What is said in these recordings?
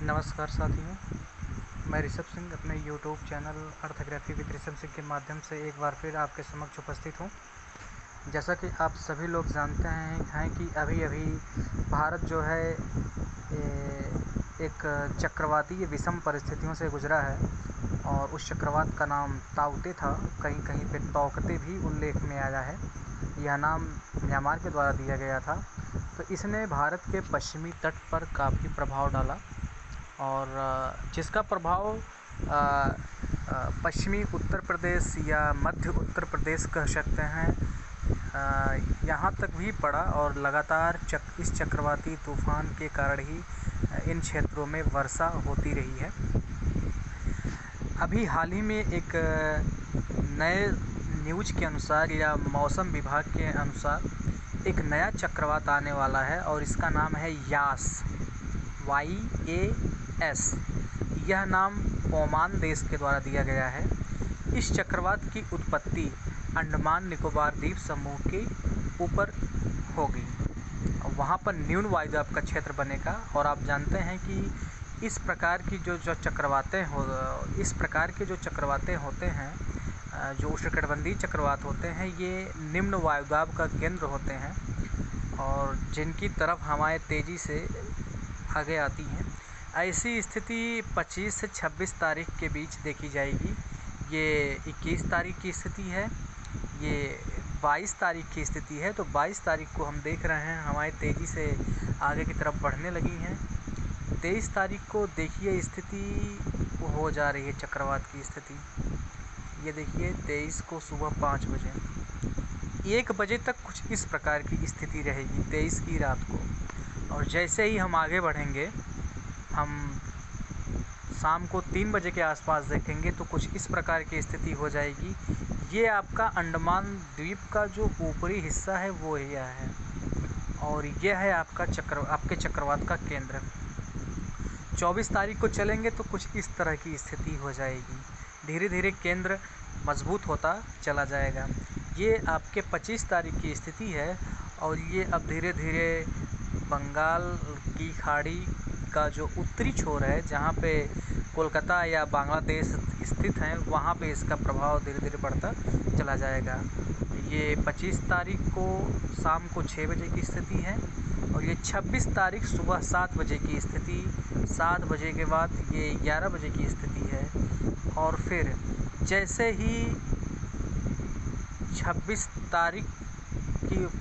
नमस्कार साथियों, मैं ऋषभ सिंह अपने YouTube channel Earthography with Rishabh Singh के माध्यम से एक बार फिर आपके समक्ष उपस्थित हूँ। जैसा कि आप सभी लोग जानते हैं कि अभी अभी भारत जो है एक चक्रवातीय विषम परिस्थितियों से गुजरा है और उस चक्रवात का नाम ताउते था। कहीं कहीं पे तौकते भी उल्लेख में आया है। यह नाम म्यांमार के द्वारा दिया गया था। तो इसने भारत के पश्चिमी तट पर काफ़ी प्रभाव डाला और जिसका प्रभाव पश्चिमी उत्तर प्रदेश या मध्य उत्तर प्रदेश कह सकते हैं, यहाँ तक भी पड़ा और लगातार इस चक्रवाती तूफ़ान के कारण ही इन क्षेत्रों में वर्षा होती रही है। अभी हाल ही में एक नए न्यूज़ के अनुसार या मौसम विभाग के अनुसार एक नया चक्रवात आने वाला है और इसका नाम है यास, YAS। यह नाम ओमान देश के द्वारा दिया गया है। इस चक्रवात की उत्पत्ति अंडमान निकोबार द्वीप समूह के ऊपर होगी। वहाँ पर न्यून वायुदाब का क्षेत्र बनेगा और आप जानते हैं कि इस प्रकार की जो चक्रवातें होते हैं, जो उष्णकटिबंधीय चक्रवात होते हैं, ये निम्न वायुदाब का केंद्र होते हैं और जिनकी तरफ हवाएं तेज़ी से आगे आती हैं। ऐसी स्थिति 25 से 26 तारीख के बीच देखी जाएगी। ये 21 तारीख की स्थिति है, ये 22 तारीख की स्थिति है। तो 22 तारीख को हम देख रहे हैं हवाएं तेज़ी से आगे की तरफ बढ़ने लगी हैं। 23 तारीख को देखिए स्थिति हो जा रही है चक्रवात की स्थिति। ये देखिए 23 को सुबह 5 बजे 1 बजे तक कुछ इस प्रकार की स्थिति रहेगी 23 की रात को। और जैसे ही हम आगे बढ़ेंगे, हम शाम को 3 बजे के आसपास देखेंगे तो कुछ इस प्रकार की स्थिति हो जाएगी। ये आपका अंडमान द्वीप का जो ऊपरी हिस्सा है वो यह है और यह है आपके चक्रवात का केंद्र। 24 तारीख को चलेंगे तो कुछ इस तरह की स्थिति हो जाएगी। धीरे धीरे केंद्र मजबूत होता चला जाएगा। ये आपके 25 तारीख की स्थिति है और ये अब धीरे धीरे बंगाल की खाड़ी का जो उत्तरी छोर है, जहाँ पे कोलकाता या बांग्लादेश स्थित हैं, वहाँ पे इसका प्रभाव धीरे धीरे बढ़ता चला जाएगा। ये 25 तारीख को शाम को 6 बजे की स्थिति है और ये 26 तारीख सुबह 7 बजे की स्थिति। 7 बजे के बाद ये 11 बजे की स्थिति है और फिर जैसे ही 26 तारीख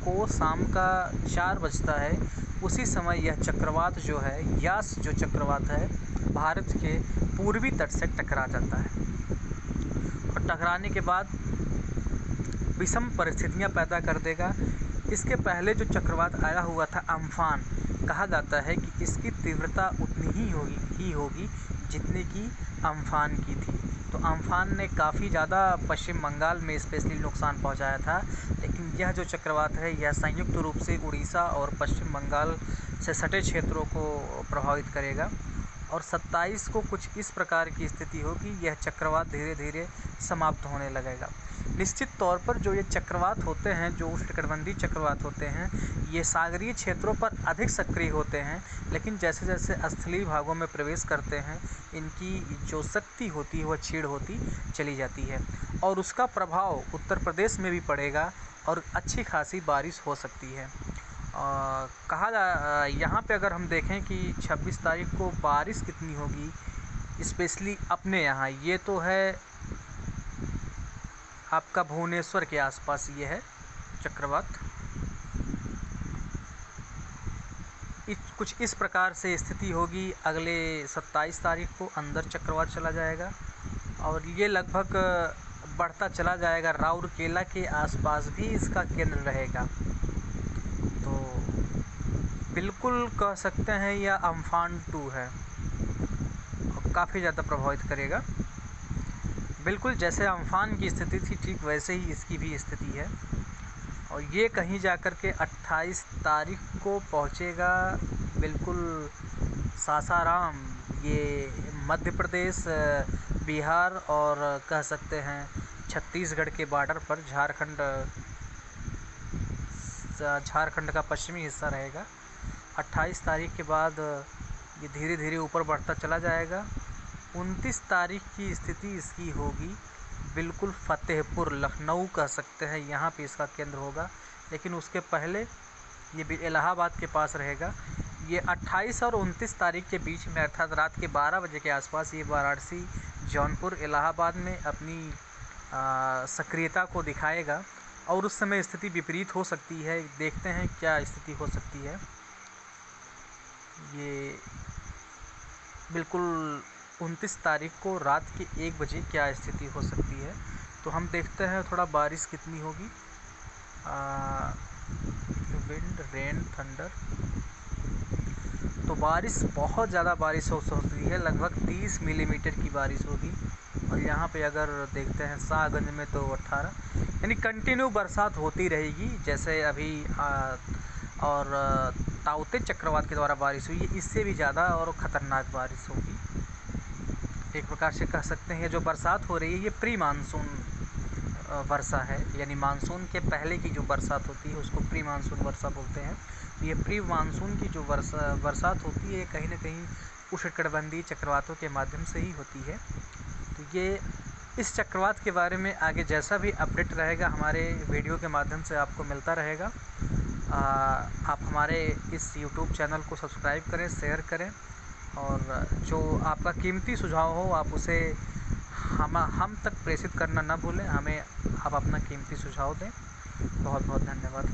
को शाम का 4 बजता है, उसी समय यह चक्रवात जो है, यास जो चक्रवात है, भारत के पूर्वी तट से टकरा जाता है और टकराने के बाद विषम परिस्थितियां पैदा कर देगा। इसके पहले जो चक्रवात आया हुआ था अम्फान, कहा जाता है कि इसकी तीव्रता उतनी ही होगी जितनी कि अम्फान की थी। तो अम्फान ने काफ़ी ज़्यादा पश्चिम बंगाल में स्पेशली नुकसान पहुंचाया था, लेकिन यह जो चक्रवात है यह संयुक्त रूप से उड़ीसा और पश्चिम बंगाल से सटे क्षेत्रों को प्रभावित करेगा और 27 को कुछ इस प्रकार की स्थिति होगी। यह चक्रवात धीरे धीरे समाप्त होने लगेगा। निश्चित तौर पर जो ये चक्रवात होते हैं, जो उष्णकटिबंधीय चक्रवात होते हैं, ये सागरीय क्षेत्रों पर अधिक सक्रिय होते हैं, लेकिन जैसे जैसे स्थलीय भागों में प्रवेश करते हैं, इनकी जो शक्ति होती है वह क्षीण होती चली जाती है और उसका प्रभाव उत्तर प्रदेश में भी पड़ेगा और अच्छी खासी बारिश हो सकती है। यहाँ पे अगर हम देखें कि 26 तारीख को बारिश कितनी होगी, स्पेशली अपने यहाँ, ये तो है आपका भुवनेश्वर के आसपास ये है चक्रवात। कुछ इस प्रकार से स्थिति होगी। अगले 27 तारीख को अंदर चक्रवात चला जाएगा और ये लगभग बढ़ता चला जाएगा। राउरकेला के आसपास भी इसका केंद्र रहेगा। तो बिल्कुल कह सकते हैं यह अम्फान 2 है और काफ़ी ज़्यादा प्रभावित करेगा। बिल्कुल जैसे अम्फान की स्थिति थी ठीक वैसे ही इसकी भी स्थिति है और ये कहीं जाकर के 28 तारीख को पहुँचेगा बिल्कुल सासाराम, ये मध्य प्रदेश, बिहार और कह सकते हैं छत्तीसगढ़ के बॉर्डर पर झारखंड का पश्चिमी हिस्सा रहेगा। 28 तारीख के बाद ये धीरे धीरे ऊपर बढ़ता चला जाएगा। 29 तारीख की स्थिति इसकी होगी बिल्कुल फ़तेहपुर, लखनऊ कह सकते हैं, यहाँ पे इसका केंद्र होगा। लेकिन उसके पहले ये भी इलाहाबाद के पास रहेगा। ये 28 और 29 तारीख के बीच में अर्थात रात के 12 बजे के आसपास ये वाराणसी, जौनपुर, इलाहाबाद में अपनी सक्रियता को दिखाएगा और उस समय स्थिति विपरीत हो सकती है। देखते हैं क्या स्थिति हो सकती है। ये बिल्कुल 29 तारीख को रात के 1 बजे क्या स्थिति हो सकती है। तो हम देखते हैं थोड़ा बारिश कितनी होगी। विंड, रेन, थंडर, तो बारिश बहुत ज़्यादा बारिश हो सकती है, लगभग 30 मिलीमीटर की बारिश होगी। और यहाँ पे अगर देखते हैं शाहगंज में तो 18, यानी कंटिन्यू बरसात होती रहेगी। जैसे अभी और ताउते चक्रवात के द्वारा बारिश हुई है, इससे भी ज़्यादा और ख़तरनाक बारिश होगी। एक प्रकार से कह सकते हैं जो बरसात हो रही है ये प्री मानसून वर्षा है, यानी मानसून के पहले की जो बरसात होती है उसको प्री मानसून वर्षा बोलते हैं। तो ये प्री मानसून की जो बरसात होती है कहीं ना कहीं उष्णकटिबंधीय चक्रवातों के माध्यम से ही होती है। तो ये इस चक्रवात के बारे में आगे जैसा भी अपडेट रहेगा हमारे वीडियो के माध्यम से आपको मिलता रहेगा। आप हमारे इस YouTube चैनल को सब्सक्राइब करें, शेयर करें और जो आपका कीमती सुझाव हो आप उसे हम तक प्रेषित करना ना भूलें। हमें आप अपना कीमती सुझाव दें। बहुत बहुत धन्यवाद।